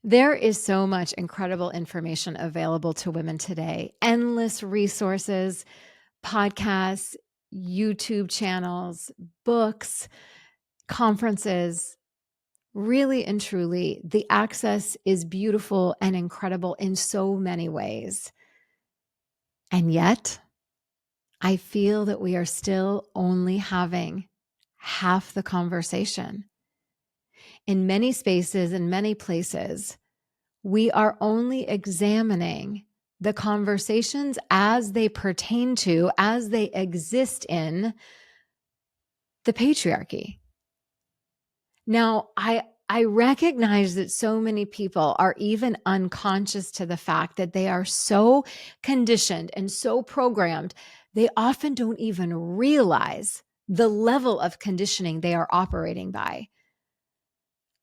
There is so much incredible information available to women today. Endless resources, podcasts, YouTube channels, books, conferences. Really and truly, the access is beautiful and incredible in so many ways. And yet, I feel that we are still only having half the conversation. In many spaces, in many places, we are only examining the conversations as they pertain to, as they exist in the patriarchy. Now, I recognize that so many people are even unconscious to the fact that they are so conditioned and so programmed, they often don't even realize the level of conditioning they are operating by.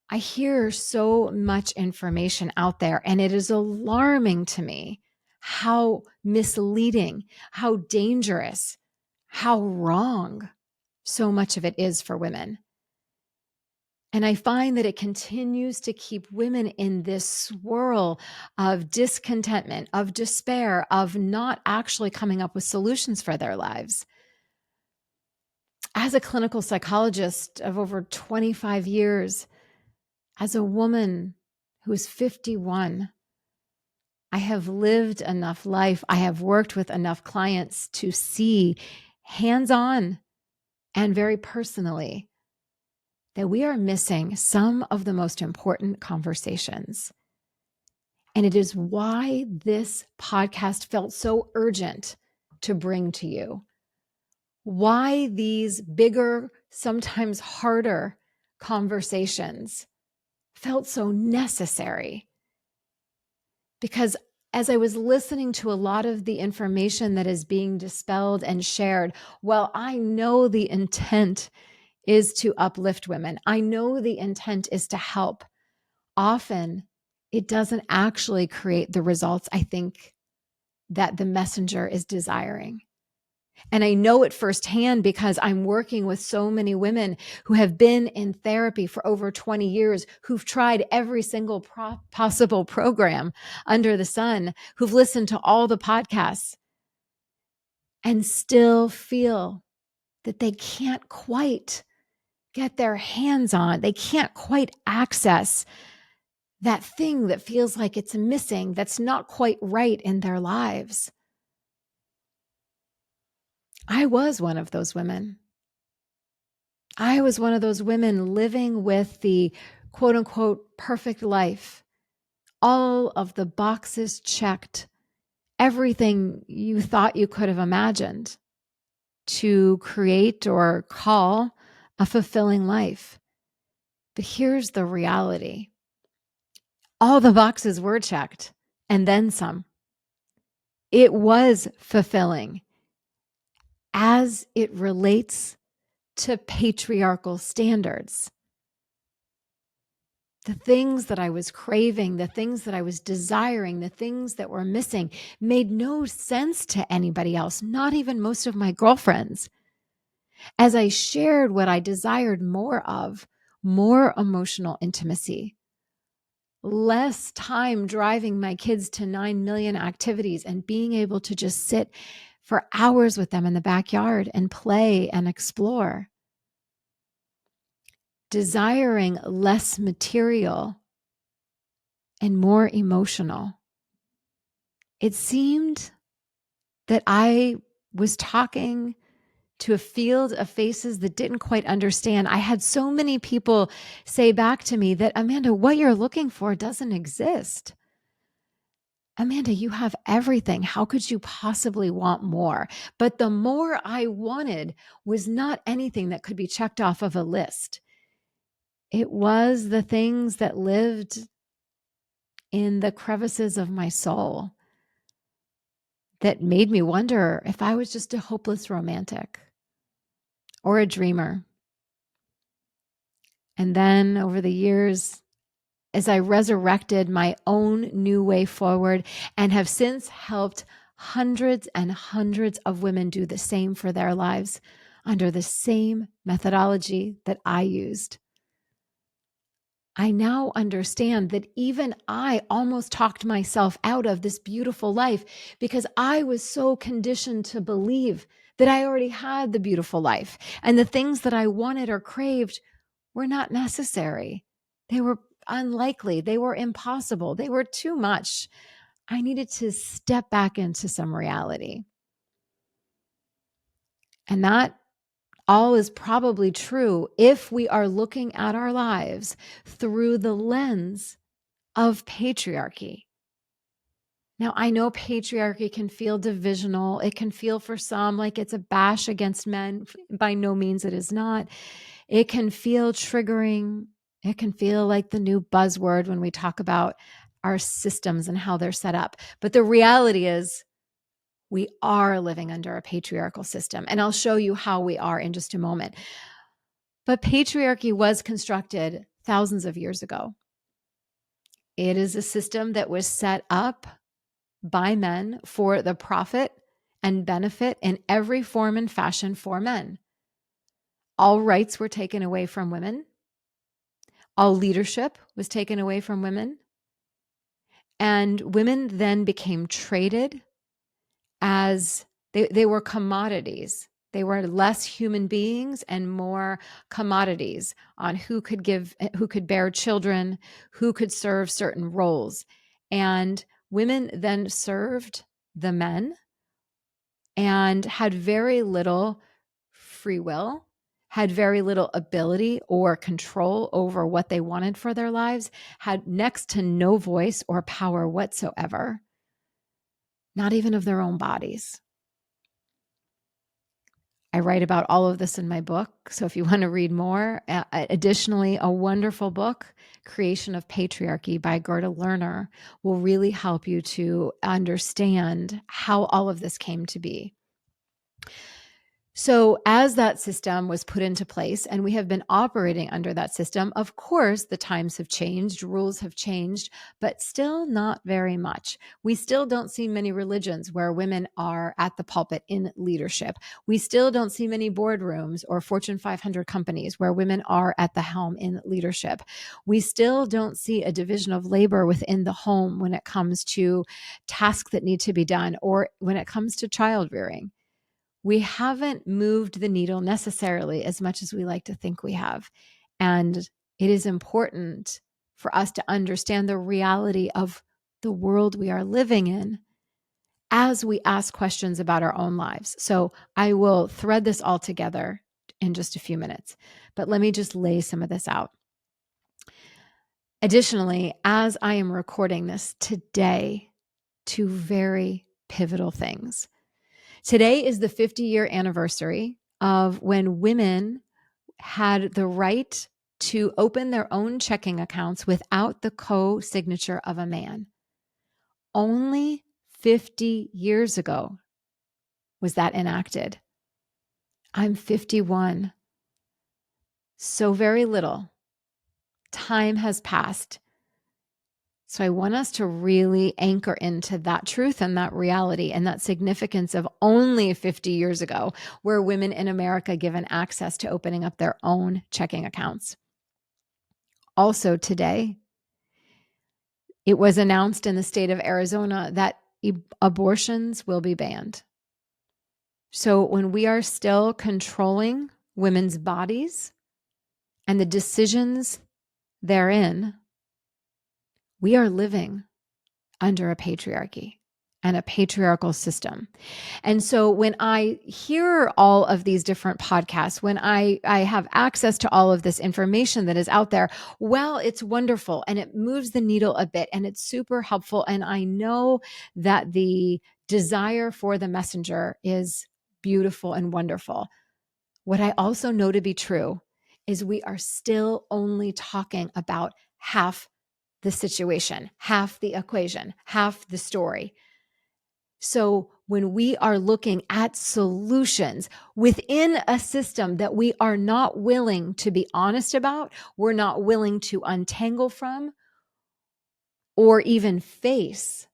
I hear so much information out there, and it is alarming to me how misleading, how dangerous, how wrong so much of it is for women. And I find that it continues to keep women in this swirl of discontentment, of despair, of not actually coming up with solutions for their lives. As a clinical psychologist of over 25 years, as a woman who is 51, I have lived enough life. I have worked with enough clients to see hands-on and very personally that we are missing some of the most important conversations. And it is why this podcast felt so urgent to bring to you. Why these bigger, sometimes harder conversations felt so necessary. Because as I was listening to a lot of the information that is being dispelled and shared, well, I know the intent is to uplift women. I know the intent is to help. Often it doesn't actually create the results I think that the messenger is desiring. And I know it firsthand because I'm working with so many women who have been in therapy for over 20 years, who've tried every single possible program under the sun, who've listened to all the podcasts and still feel that they can't quite get their hands on, they can't quite access that thing that feels like it's missing, that's not quite right in their lives. I was one of those women. I was one of those women living with the quote unquote perfect life, all of the boxes checked, everything you thought you could have imagined to create or call a fulfilling life. But here's the reality. All the boxes were checked and then some. It was fulfilling as it relates to patriarchal standards. The things that I was craving, the things that I was desiring, the things that were missing made no sense to anybody else, not even most of my girlfriends. As I shared what I desired more of, more emotional intimacy, less time driving my kids to 9 million activities and being able to just sit for hours with them in the backyard and play and explore. Desiring less material and more emotional. It seemed that I was talking to a field of faces that didn't quite understand. I had so many people say back to me that, Amanda, what you're looking for doesn't exist. Amanda, you have everything. How could you possibly want more? But the more I wanted was not anything that could be checked off of a list. It was the things that lived in the crevices of my soul that made me wonder if I was just a hopeless romantic or a dreamer. And then over the years, as I resurrected my own new way forward and have since helped hundreds and hundreds of women do the same for their lives under the same methodology that I used, I now understand that even I almost talked myself out of this beautiful life because I was so conditioned to believe that I already had the beautiful life and the things that I wanted or craved were not necessary. They were unlikely. They were impossible. They were too much. I needed to step back into some reality. And that all is probably true if we are looking at our lives through the lens of patriarchy. Now, I know patriarchy can feel divisional. It can feel for some like it's a bash against men. By no means it is not. It can feel triggering. It can feel like the new buzzword when we talk about our systems and how they're set up. But the reality is, we are living under a patriarchal system. And I'll show you how we are in just a moment. But patriarchy was constructed thousands of years ago. It is a system that was set up by men for the profit and benefit in every form and fashion for men. All rights were taken away from women. All leadership was taken away from women. And women then became traded as they were commodities. They were less human beings and more commodities on who could bear children, who could serve certain roles. And women then served the men and had very little free will, had very little ability or control over what they wanted for their lives, had next to no voice or power whatsoever, not even of their own bodies. I write about all of this in my book. So if you want to read more, additionally, a wonderful book, Creation of Patriarchy by Gerda Lerner, will really help you to understand how all of this came to be. So as that system was put into place and we have been operating under that system, of course, the times have changed, rules have changed, but still not very much. We still don't see many religions where women are at the pulpit in leadership. We still don't see many boardrooms or Fortune 500 companies where women are at the helm in leadership. We still don't see a division of labor within the home when it comes to tasks that need to be done or when it comes to child rearing. We haven't moved the needle necessarily as much as we like to think we have. And it is important for us to understand the reality of the world we are living in as we ask questions about our own lives. So I will thread this all together in just a few minutes, but let me just lay some of this out. Additionally, as I am recording this today, two very pivotal things. Today is the 50-year anniversary of when women had the right to open their own checking accounts without the co-signature of a man. Only 50 years ago was that enacted. I'm 51. So very little time has passed. So I want us to really anchor into that truth and that reality and that significance of only 50 years ago, were women in America given access to opening up their own checking accounts. Also today, it was announced in the state of Arizona that abortions will be banned. So when we are still controlling women's bodies and the decisions therein, we are living under a patriarchy and a patriarchal system. And so when I hear all of these different podcasts, when I have access to all of this information that is out there, well, it's wonderful and it moves the needle a bit and it's super helpful. And I know that the desire for the messenger is beautiful and wonderful. What I also know to be true is we are still only talking about half the situation, half the equation, half the story. So when we are looking at solutions within a system that we are not willing to be honest about, we're not willing to untangle from, or even face,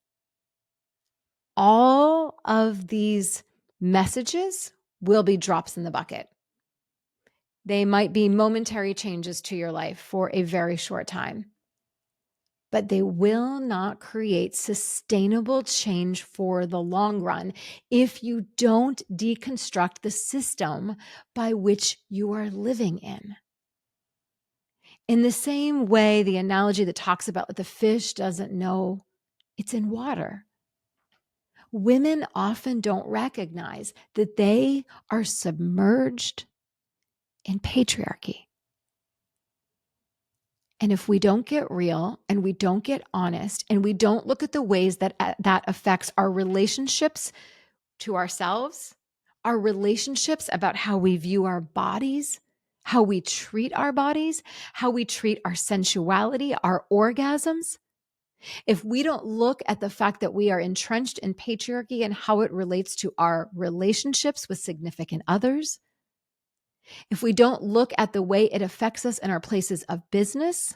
all of these messages will be drops in the bucket. They might be momentary changes to your life for a very short time, but they will not create sustainable change for the long run if you don't deconstruct the system by which you are living in. In the same way, the analogy that talks about the fish doesn't know it's in water. Women often don't recognize that they are submerged in patriarchy. And if we don't get real and we don't get honest and we don't look at the ways that that affects our relationships to ourselves, our relationships about how we view our bodies, how we treat our bodies, how we treat our sensuality, our orgasms, if we don't look at the fact that we are entrenched in patriarchy and how it relates to our relationships with significant others, if we don't look at the way it affects us in our places of business,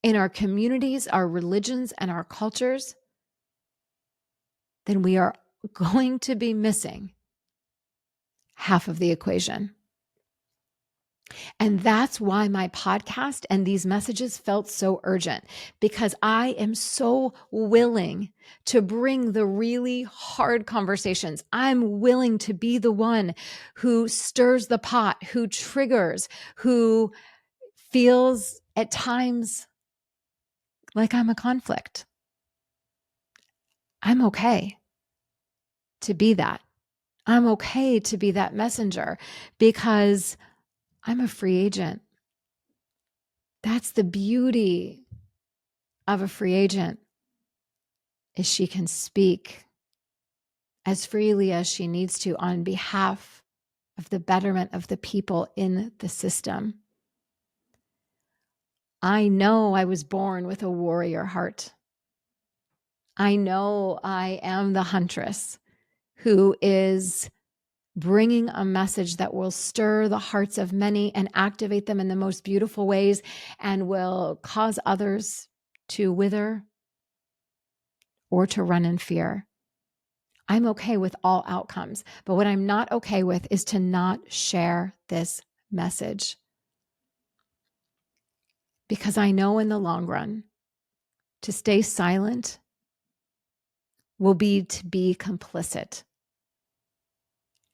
in our communities, our religions, and our cultures, then we are going to be missing half of the equation. And that's why my podcast and these messages felt so urgent, because I am so willing to bring the really hard conversations. I'm willing to be the one who stirs the pot, who triggers, who feels at times like I'm a conflict. I'm okay to be that. I'm okay to be that messenger because I'm a free agent. That's the beauty of a free agent, is she can speak as freely as she needs to on behalf of the betterment of the people in the system. I know I was born with a warrior heart. I know I am the huntress who is bringing a message that will stir the hearts of many and activate them in the most beautiful ways and will cause others to wither or to run in fear. I'm okay with all outcomes, but what I'm not okay with is to not share this message. Because I know in the long run, to stay silent will be to be complicit.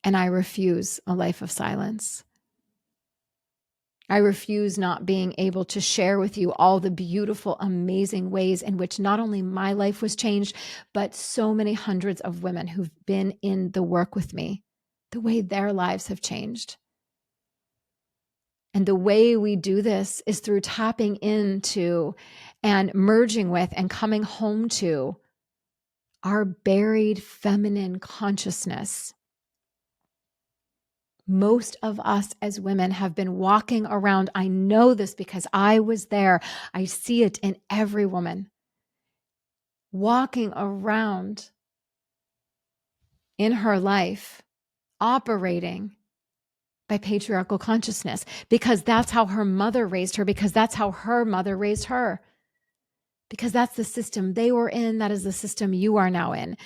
And I refuse a life of silence. I refuse not being able to share with you all the beautiful, amazing ways in which not only my life was changed, but so many hundreds of women who've been in the work with me, the way their lives have changed. And the way we do this is through tapping into and merging with and coming home to our buried feminine consciousness. Most of us as women have been walking around. I know this because I was there. I see it in every woman walking around in her life, operating by patriarchal consciousness, because that's how her mother raised her, because that's how her mother raised her, because that's the system they were in. That is the system you are now in.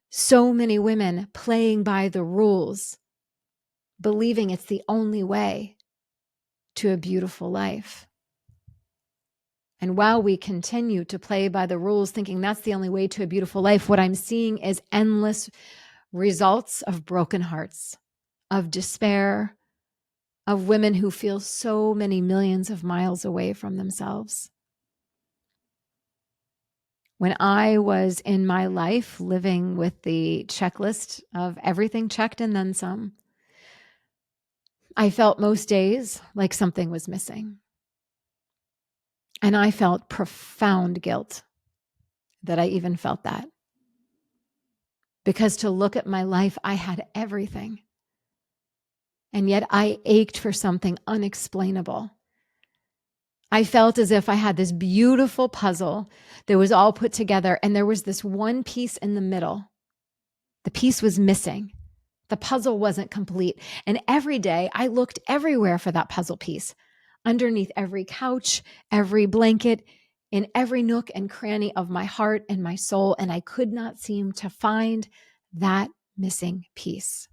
So many women playing by the rules, believing it's the only way to a beautiful life. And while we continue to play by the rules, thinking that's the only way to a beautiful life, what I'm seeing is endless results of broken hearts, of despair, of women who feel so many millions of miles away from themselves. When I was in my life living with the checklist of everything checked and then some, I felt most days like something was missing. And I felt profound guilt that I even felt that. Because to look at my life, I had everything. And yet I ached for something unexplainable. I felt as if I had this beautiful puzzle that was all put together, and there was this one piece in the middle. The piece was missing. The puzzle wasn't complete. And every day I looked everywhere for that puzzle piece, underneath every couch, every blanket, in every nook and cranny of my heart and my soul, and I could not seem to find that missing piece.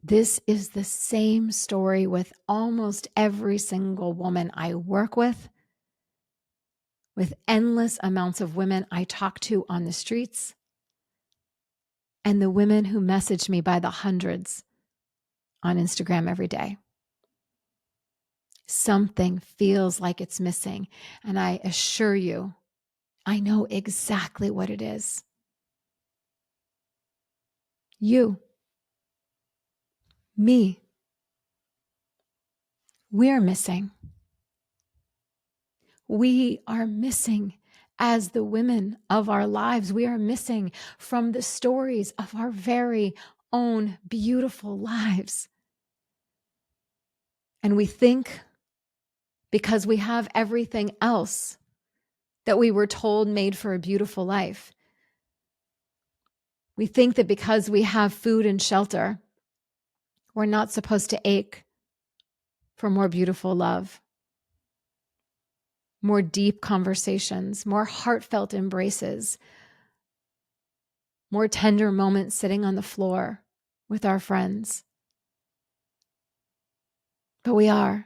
This is the same story with almost every single woman I work with endless amounts of women I talk to on the streets, and the women who message me by the hundreds on Instagram every day. Something feels like it's missing, and I assure you, I know exactly what it is. You, me, we're missing. We are missing as the women of our lives. We are missing from the stories of our very own beautiful lives. And we think because we have everything else that we were told made for a beautiful life, we think that because we have food and shelter, we're not supposed to ache for more beautiful love, more deep conversations, more heartfelt embraces, more tender moments sitting on the floor with our friends. But we are.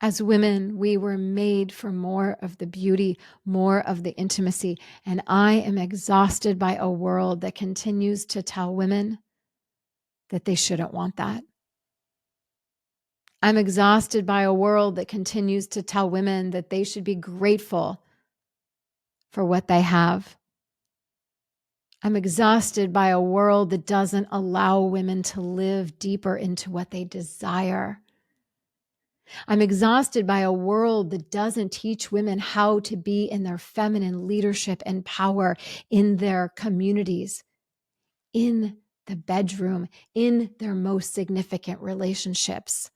As women, we were made for more of the beauty, more of the intimacy. And I am exhausted by a world that continues to tell women that they shouldn't want that. I'm exhausted by a world that continues to tell women that they should be grateful for what they have. I'm exhausted by a world that doesn't allow women to live deeper into what they desire. I'm exhausted by a world that doesn't teach women how to be in their feminine leadership and power in their communities, in the bedroom, in their most significant relationships.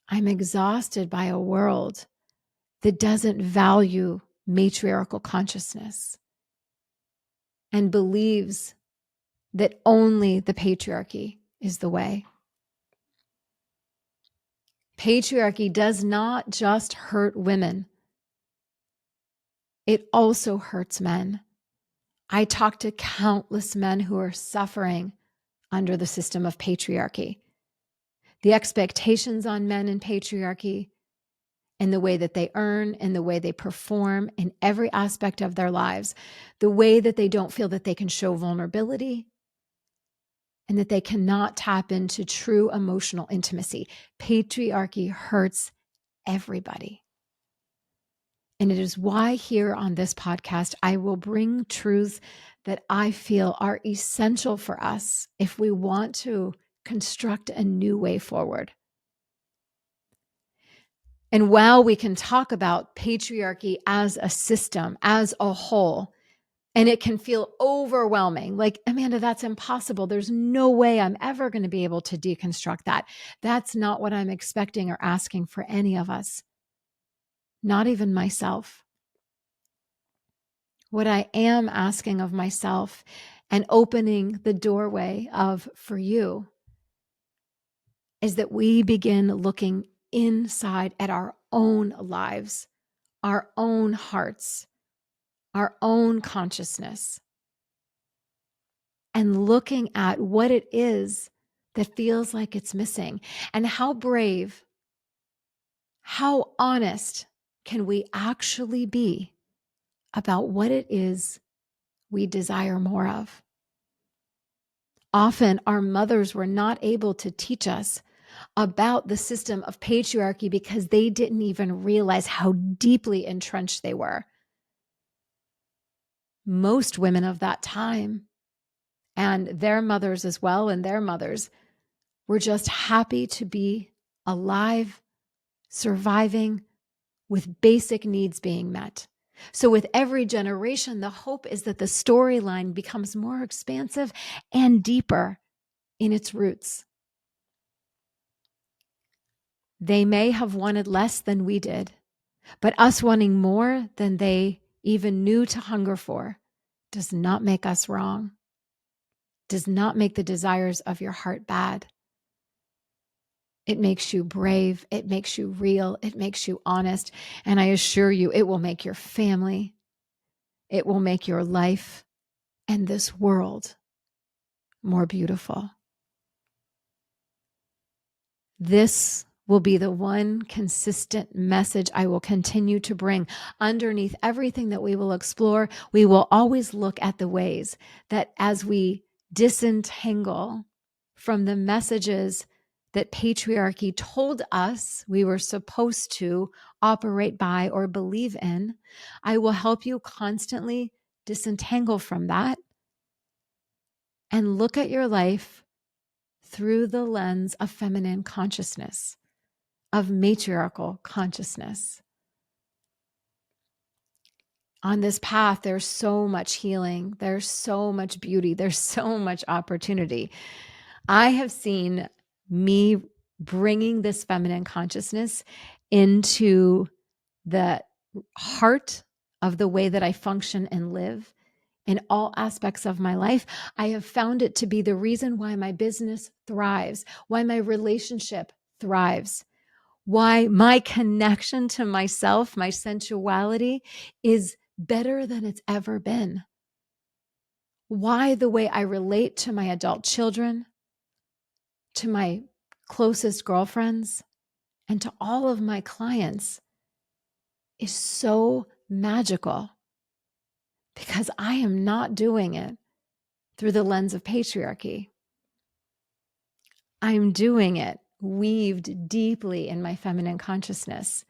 I'm exhausted by a world that doesn't value matriarchal consciousness and believes that only the patriarchy is the way. Patriarchy does not just hurt women, it also hurts men. I talk to countless men who are suffering under the system of patriarchy. The expectations on men in patriarchy, and the way that they earn, and the way they perform in every aspect of their lives, the way that they don't feel that they can show vulnerability, and that they cannot tap into true emotional intimacy. Patriarchy hurts everybody. And it is why here on this podcast, I will bring truths that I feel are essential for us if we want to construct a new way forward. And while we can talk about patriarchy as a system, as a whole, and it can feel overwhelming, like, Amanda, that's impossible. There's no way I'm ever going to be able to deconstruct that. That's not what I'm expecting or asking for any of us, not even myself. What I am asking of myself and opening the doorway of for you is that we begin looking inside at our own lives, our own hearts, our own consciousness, and looking at what it is that feels like it's missing, and how brave, how honest can we actually be about what it is we desire more of. Often our mothers were not able to teach us about the system of patriarchy because they didn't even realize how deeply entrenched they were. Most women of that time, and their mothers as well, and their mothers, were just happy to be alive, surviving, with basic needs being met. So with every generation, the hope is that the storyline becomes more expansive and deeper in its roots. They may have wanted less than we did, but us wanting more than they even knew to hunger for does not make us wrong, does not make the desires of your heart bad. It makes you brave. It makes you real. It makes you honest. And I assure you, it will make your family, it will make your life and this world more beautiful. This will be the one consistent message I will continue to bring. Underneath everything that we will explore, we will always look at the ways that as we disentangle from the messages that patriarchy told us we were supposed to operate by or believe in, I will help you constantly disentangle from that and look at your life through the lens of feminine consciousness, of matriarchal consciousness. On this path, there's so much healing. There's so much beauty. There's so much opportunity. I have seen me bringing this feminine consciousness into the heart of the way that I function and live in all aspects of my life. I have found it to be the reason why my business thrives, why my relationship thrives, why my connection to myself, my sensuality is better than it's ever been. Why the way I relate to my adult children, to my closest girlfriends, and to all of my clients is so magical because I am not doing it through the lens of patriarchy. I'm doing it weaved deeply in my feminine consciousness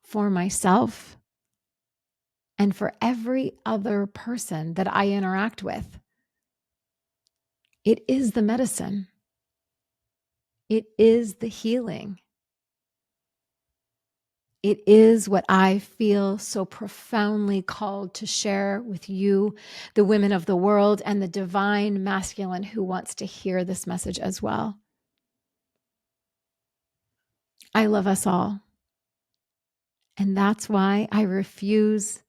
for myself and for every other person that I interact with. It is the medicine. It is the healing. It is what I feel so profoundly called to share with you, the women of the world, and the divine masculine who wants to hear this message as well. I love us all. And that's why I refuse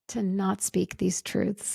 to not speak these truths.